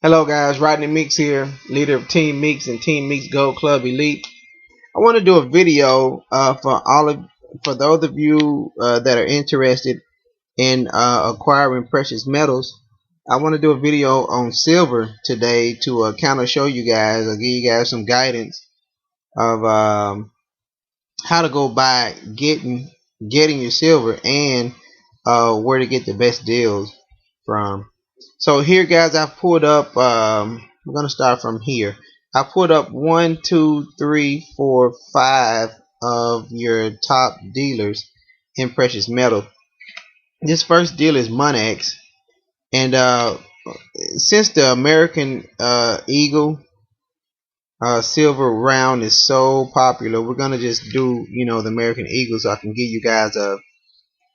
Hello guys, Rodney Meeks here, leader of Team Meeks and Team Meeks Gold Club Elite. I want to do a video for those of you that are interested in acquiring precious metals. I want to do a video on silver today to kind of show you guys, or give you guys some guidance of how to go by getting your silver and where to get the best deals from. So here guys, I've pulled up we're gonna start from here. I put up 1 2 3 4 5 of your top dealers in precious metal. This first deal is Monex, and since the American Eagle silver round is so popular, we're gonna just do the American Eagle so I can give you guys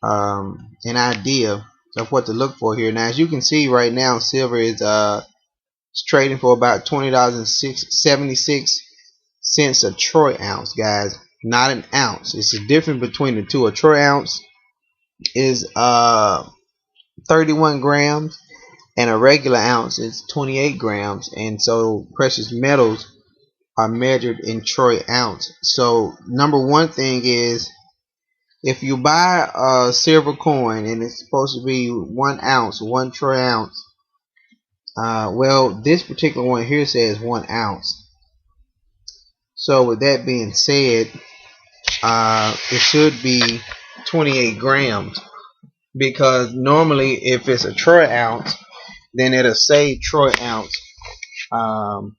an idea of what to look for here. Now, as you can see right now, silver is it's trading for about $20.76 a troy ounce, guys. Not an ounce. It's the difference between the two. A troy ounce is 31 grams, and a regular ounce is 28 grams. And so precious metals are measured in troy ounce. So number one thing is, if you buy a silver coin and it's supposed to be 1 ounce, 1 troy ounce, well, this particular one here says 1 ounce. So with that being said, it should be 28 grams, because normally if it's a troy ounce, then it'll say troy ounce on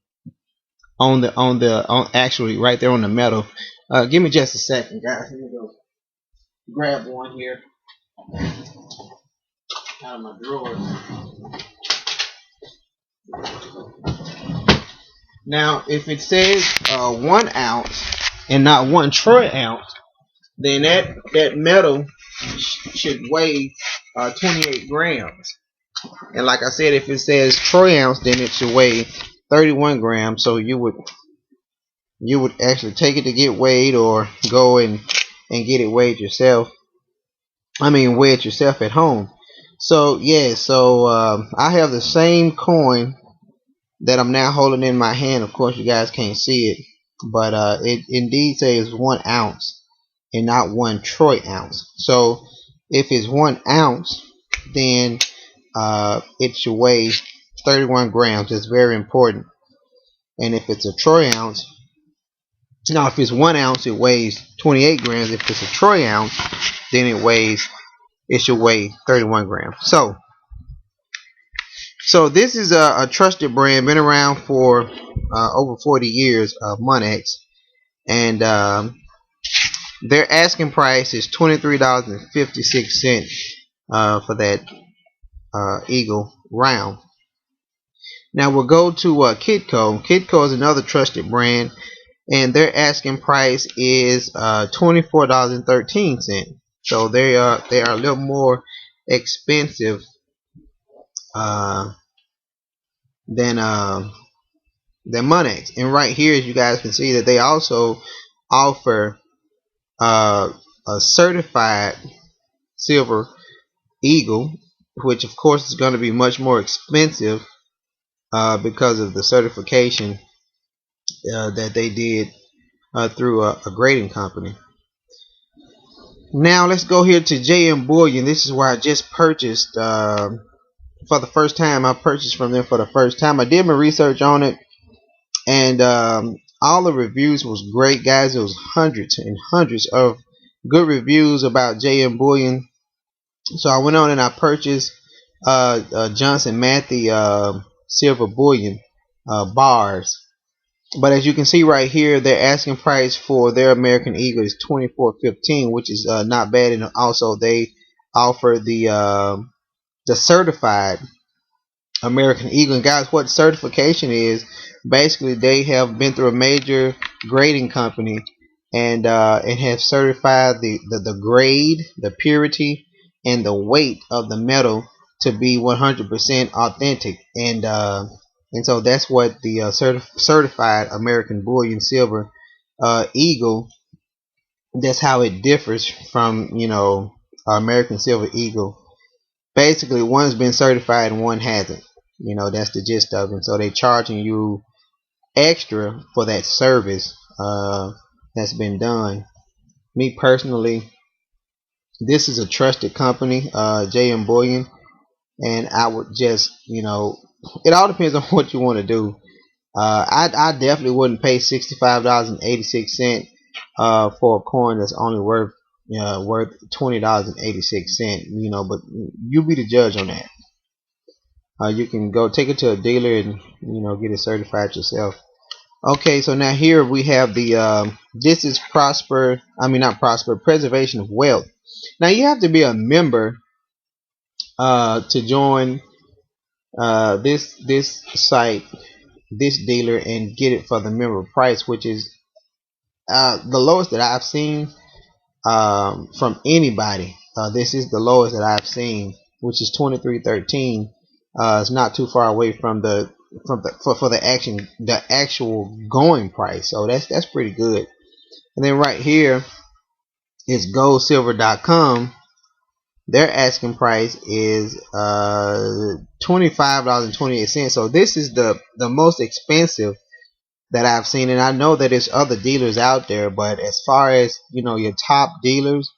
actually right there on the metal. Give me just a second, guys. Let me go grab one here out of my drawer. Now, if it says 1 ounce and not 1 troy ounce, then that metal should weigh 28 grams. And like I said, if it says troy ounce, then it should weigh 31 grams. So you would actually take it to get weighed, or go and get it weighed yourself. Weigh it yourself at home. So yeah, so I have the same coin that I'm now holding in my hand. Of course, you guys can't see it, but it indeed says 1 ounce and not 1 troy ounce. So if it's 1 ounce, then it should weigh 31 grams. It's very important. And if it's a troy ounce, now if it's 1 ounce, it weighs 28 grams. If it's a troy ounce, then it should weigh 31 grams. So this is a trusted brand, been around for over 40 years, Monex, and their asking price is $23.56 for that Eagle round. Now we'll go to Kitco. Kitco is another trusted brand, and their asking price is $24.13. So they are a little more expensive than Monex. And right here, as you guys can see, that they also offer a certified silver Eagle, which of course is going to be much more expensive because of the certification that they did through a grading company. Now let's go here to JM Bullion. This is where I just purchased for the first time. I purchased from them for the first time. I did my research on it, and all the reviews was great, guys. It was hundreds and hundreds of good reviews about JM Bullion. So I went on and I purchased Johnson Matthey silver bullion bars. But as you can see right here, their asking price for their American Eagle is $24.15, which is not bad. And also they offer the certified American Eagle. And guys, what certification is, basically they have been through a major grading company and have certified the grade, the purity, and the weight of the metal to be 100% authentic. And so that's what the certified American Bullion Silver Eagle, that's how it differs from American Silver Eagle. Basically, one's been certified and one hasn't. You know, that's the gist of it. So they charging you extra for that service that's been done. Me personally, this is a trusted company, J.M. Bullion, and I would just, you know, it all depends on what you want to do. I definitely wouldn't pay $65.86 for a coin that's only worth $20.86. You know, but you be the judge on that. You can go take it to a dealer and get it certified yourself. Okay, so now here we have the this is prosper. I mean not prosper. Preservation of wealth. Now you have to be a member to join this site, this dealer, and get it for the member price, which is the lowest that I've seen from anybody. This is the lowest that I've seen, which is 23.13. It's not too far away from the for the actual going price, so that's pretty good. And then right here is goldsilver.com. Their asking price is $25.28. So this is the most expensive that I've seen, and I know that there's other dealers out there, but as far as your top dealers,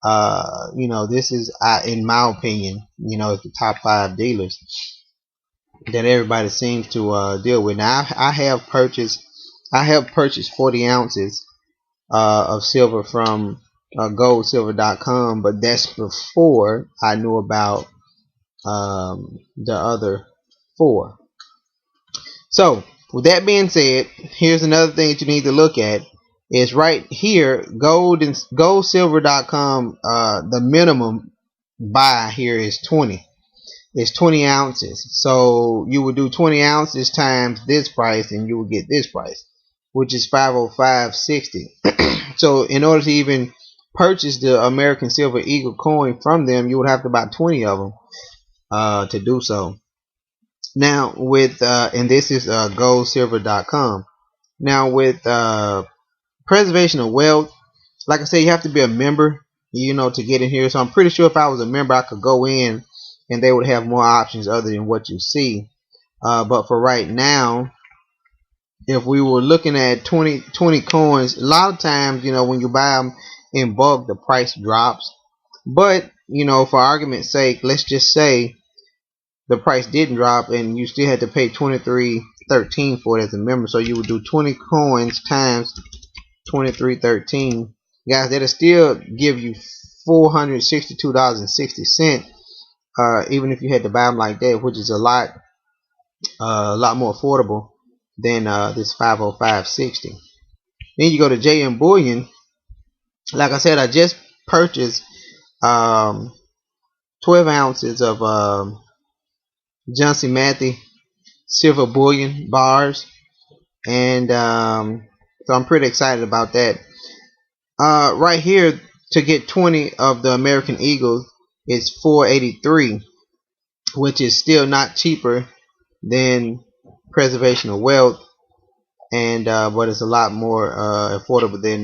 this is in my opinion, it's the top 5 dealers that everybody seems to deal with. Now I have purchased 40 ounces of silver from goldsilver.com, but that's before I knew about the other 4. So with that being said, here's another thing that you need to look at is right here, goldsilver.com. The minimum buy here is 20. It's 20 ounces. So you would do 20 ounces times this price, and you will get this price, which is 505.60. So in order to even purchase the American Silver Eagle coin from them, you would have to buy 20 of them to do so. Now with and this is goldsilver.com. Now with preservation of wealth, like I said, you have to be a member, to get in here. So I'm pretty sure if I was a member, I could go in and they would have more options other than what you see. But for right now, if we were looking at 20 coins, a lot of times, when you buy them in bulk, the price drops. But, for argument's sake, let's just say the price didn't drop and you still had to pay $23.13 for it as a member. So you would do 20 coins times $23.13. Guys, that'll still give you $462.60. Even if you had to buy them like that, which is a lot more affordable than this 505.60. Then you go to JM Bullion. Like I said, I just purchased 12 ounces of Johnson Matthey silver bullion bars, and so I'm pretty excited about that. Right here, to get 20 of the American Eagles is $4.83, which is still not cheaper than preservation of wealth, and but it's a lot more affordable than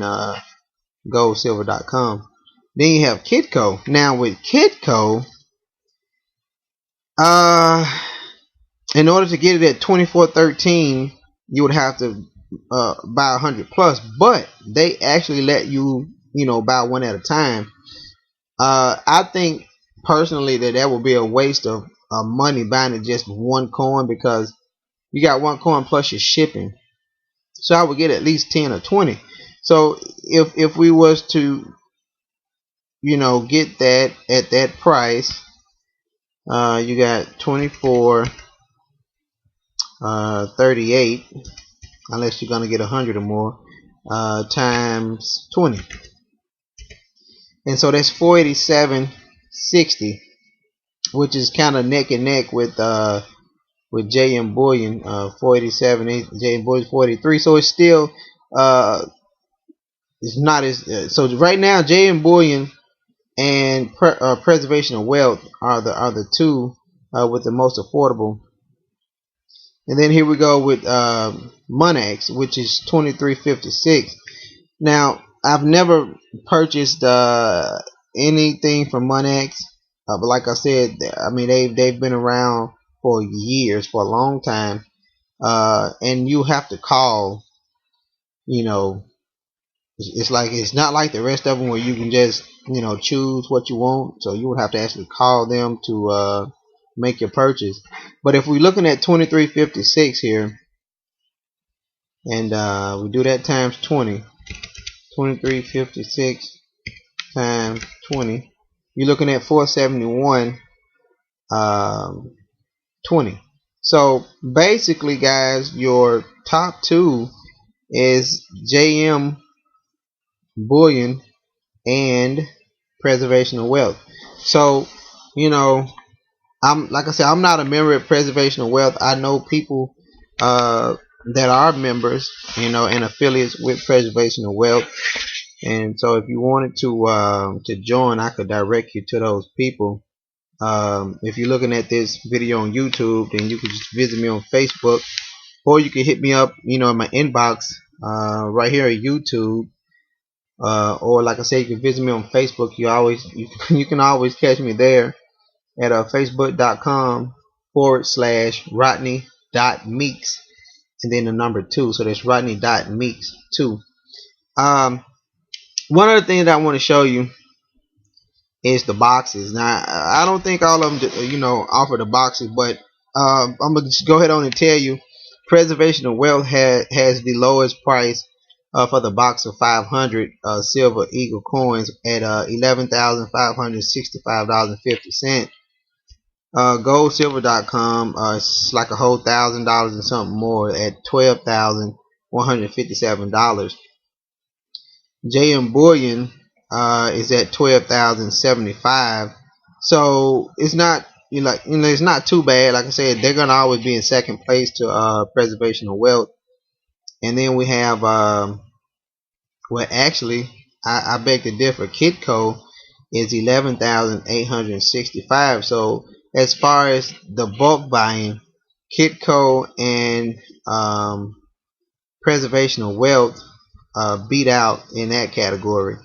goldsilver.com. Then you have Kitco. Now with Kitco, in order to get it at 24.13, you would have to buy 100 plus, but they actually let you buy one at a time. I think personally that would be a waste of money buying it just one coin, because you got one coin plus your shipping. So I would get at least 10 or 20. So if we was to get that at that price, you got 24.38, unless you're gonna get 100 or more, times 20, and so that's 487.60, which is kind of neck and neck with JM Bullion. 487, JM Bullion 43. So it's still it's not as so right now. JM Bullion and preservation of wealth are the two with the most affordable. And then here we go with Monex, which is 23.56. Now I've never purchased anything from Monex, but like I said, I mean they've been around for years, for a long time, and you have to call. You know, it's like it's not like the rest of them where you can just choose what you want. So you would have to actually call them to make your purchase. But if we're looking at 2356 here, and we do that times 20, 2356 times 20, you're looking at 471 20. So basically, guys, your top two is JM Bullion and Preservation of Wealth. So, you know, I'm like I said, I'm not a member of Preservation of Wealth. I know people that are members, and affiliates with Preservation of Wealth. And so, if you wanted to join, I could direct you to those people. If you're looking at this video on YouTube, then you can just visit me on Facebook, or you can hit me up, in my inbox right here at YouTube. Or like I said, you can visit me on Facebook. You can always catch me there at facebook.com/Rodney.Meeks, and then the number 2. So that's Rodney.Meeks 2. One other thing that I want to show you is the boxes. Now, I don't think all of them, offer the boxes, but I'm gonna just go ahead on and tell you, Preservation of Wealth has the lowest price for the box of 500 Silver Eagle coins at $11,565.50. GoldSilver.com, it's like a whole $1,000 and something more at $12,157. JM Bullion is at $12,075. So it's not it's not too bad. Like I said, they're gonna always be in second place to Preservation of Wealth. And then we have well, actually, I beg to differ. Kitco is 11,865. So as far as the bulk buying, Kitco and Preservation of Wealth beat out in that category.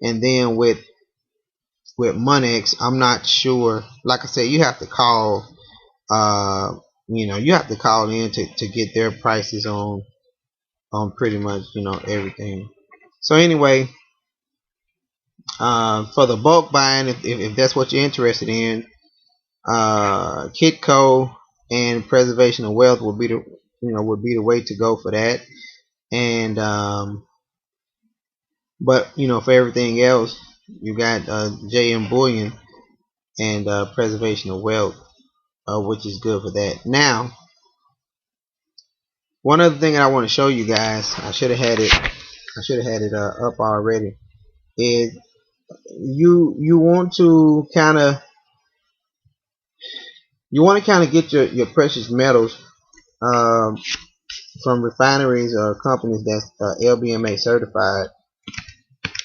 And then with Monex, I'm not sure. Like I said, you have to call. You have to call in to get their prices on pretty much everything. So anyway, for the bulk buying, if that's what you're interested in, Kitco and Preservation of Wealth will be the way to go for that. And but for everything else, you got JM Bullion and Preservation of Wealth, which is good for that. Now, one other thing that I want to show you guys, I should have had it up already, is you want to kind of get your precious metals from refineries or companies that's LBMA certified.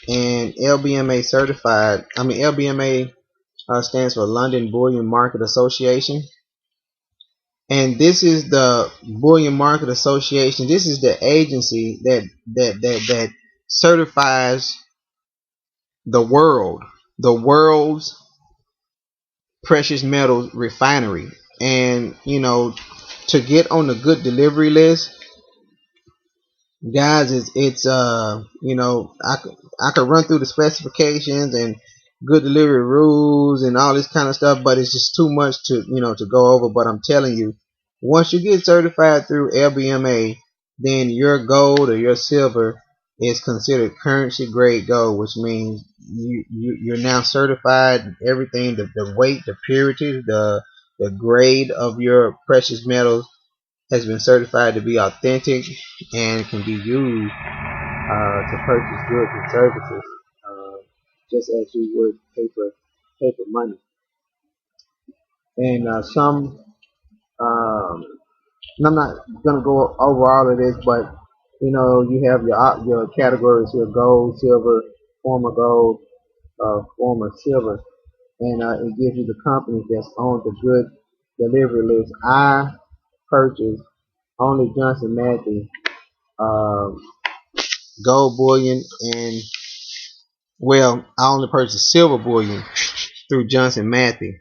And LBMA stands for London Bullion Market Association. And this is the Bullion Market Association. This is the agency that certifies the world's precious metals refinery. And to get on the good delivery list, guys, it's I could run through the specifications and good delivery rules and all this kind of stuff, but it's just too much to go over. But I'm telling you, once you get certified through LBMA, then your gold or your silver is considered currency grade gold, which means you're now certified. Everything, the weight, the purity, the grade of your precious metals has been certified to be authentic and can be used to purchase goods and services, just as you would paper money. And and I'm not gonna go over all of this, but you have your categories here: gold, silver, former gold, former silver, and it gives you the companies that's on the good delivery list. I purchased only Johnson Matthey gold bullion, and I only purchased silver bullion through Johnson Matthey.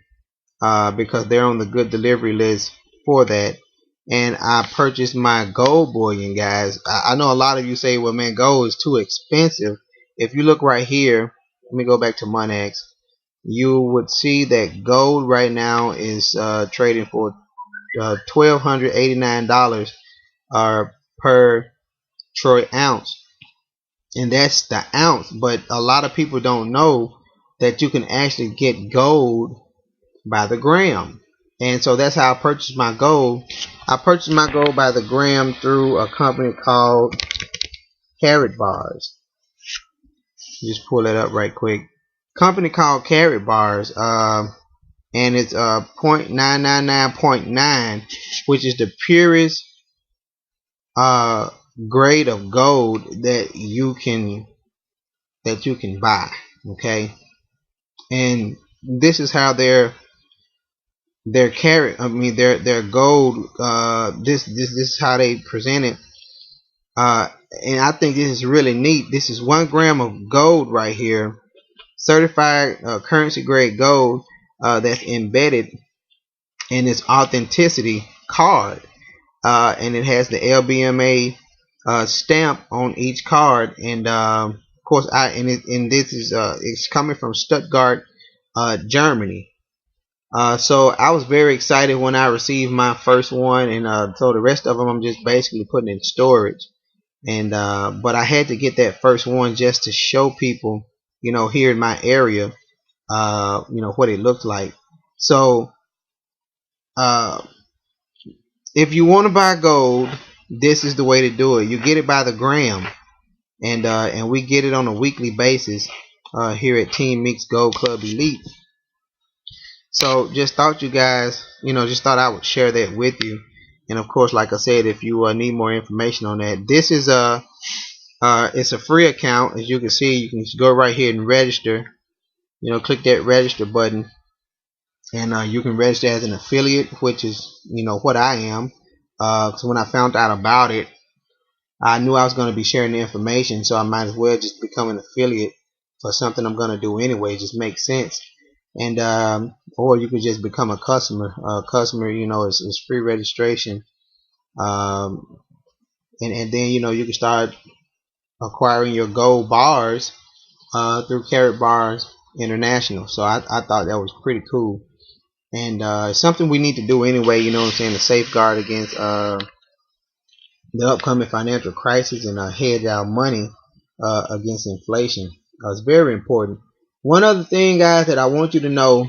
because they're on the good delivery list for that. And I purchased my gold bullion, guys. I know a lot of you say, well, man, gold is too expensive. If you look right here, let me go back to Monex. You would see that gold right now is trading for $1,289 per troy ounce, and that's the ounce. But a lot of people don't know that you can actually get gold by the gram. And so that's how I purchased my gold. I purchased my gold by the gram through a company called Karatbars. Just pull that up right quick. Company called Karatbars, and it's 0.999.9, which is the purest grade of gold that you can buy. Okay, and this is how their their gold, this is how they present it. And I think this is really neat. This is 1 gram of gold right here, certified currency grade gold, that's embedded in its authenticity card, and it has the LBMA stamp on each card. And of course, and this is it's coming from Stuttgart, Germany. So I was very excited when I received my first one, and so the rest of them I'm just basically putting in storage. And but I had to get that first one just to show people, here in my area, what it looked like. So uh, if you want to buy gold, this is the way to do it. You get it by the gram, and we get it on a weekly basis here at Team Mix Gold Club Elite. So just thought you guys, just thought I would share that with you. And of course, like I said, if you need more information on that, this is it's a free account. As you can see, you can just go right here and register. Click that register button, and you can register as an affiliate, which is what I am. Because when I found out about it, I knew I was going to be sharing the information, so I might as well just become an affiliate for something I'm going to do anyway. It just makes sense. And or you could just become a customer. Customer, is free registration, and then you can start acquiring your gold bars through Karatbars International. So I thought that was pretty cool, and it's something we need to do anyway. You know what I'm saying, to safeguard against the upcoming financial crisis and hedge our money against inflation. It's very important. One other thing, guys, that I want you to know,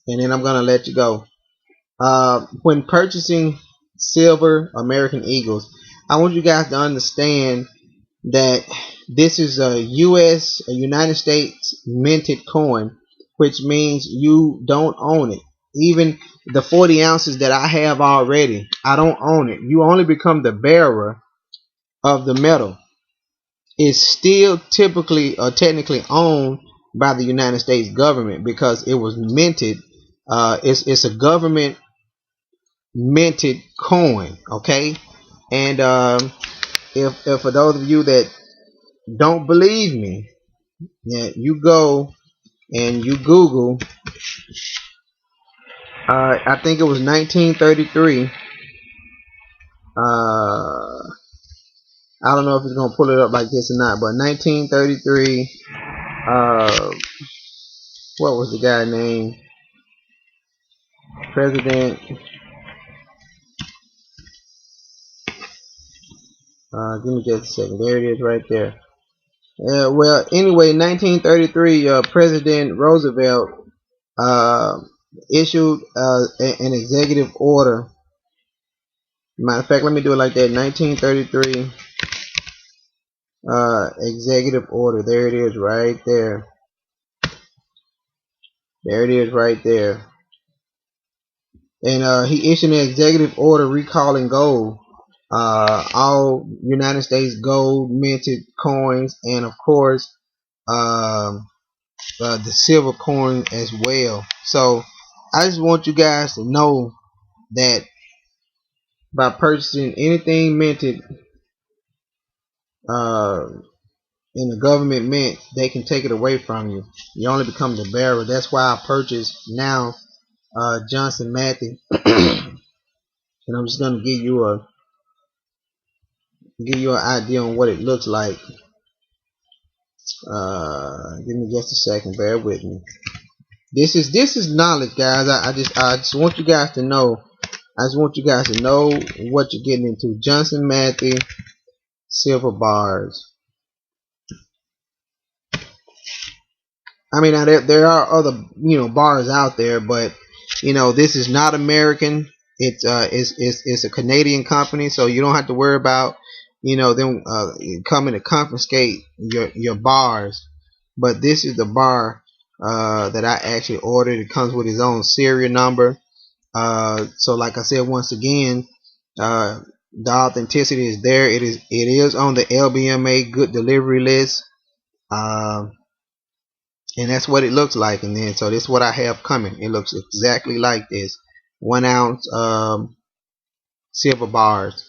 and then I'm gonna let you go. When purchasing silver American Eagles, I want you guys to understand that this is a United States minted coin, which means you don't own it. Even the 40 ounces that I have already, I don't own it. You only become the bearer of the metal. It's still typically or technically owned by the United States government because it was minted. It's a government minted coin. Okay, and if for those of you that don't believe me, yeah, you go and you Google. I think it was 1933. I don't know if it's gonna pull it up like this or not, but 1933. What was the guy name? President. Give me just a second. There it is, right there. Well, anyway, 1933. President Roosevelt issued an executive order. Matter of fact, let me do it like that. 1933 executive order. There it is, right there. There it is, right there. And he issued an executive order recalling gold, all United States gold minted coins, and of course the silver coin as well. So I just want you guys to know that by purchasing anything minted in the government mint, they can take it away from you. You only become the bearer. That's why I purchase now Johnson Matthey, and I'm just gonna give you an idea on what it looks like. Give me just a second. Bear with me. This is knowledge, guys. I just want you guys to know. I just want you guys to know what you're getting into. Johnson Matthey silver bars. I mean, now there are other bars out there, but this is not American. It's a Canadian company, so you don't have to worry about them coming to confiscate your bars. But this is the bar that I actually ordered. It comes with its own serial number. So like I said, once again, the authenticity is there. It is on the LBMA good delivery list. And that's what it looks like. And then so this is what I have coming. It looks exactly like this. 1 ounce silver bars.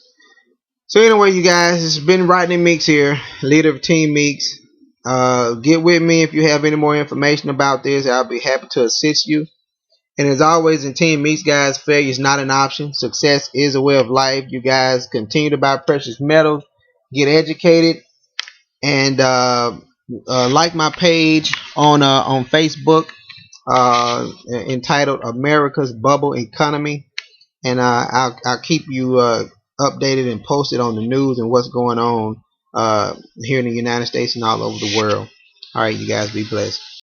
So anyway, you guys, it's been Rodney Meeks here, leader of Team Meeks. Get with me if you have any more information about this. I'll be happy to assist you. And as always in Team Meeks, guys, failure is not an option. Success is a way of life. You guys continue to buy precious metals, get educated, and like my page on Facebook, entitled America's Bubble Economy, and I'll keep you updated and posted on the news and what's going on here in the United States and all over the world. All right, you guys, be blessed.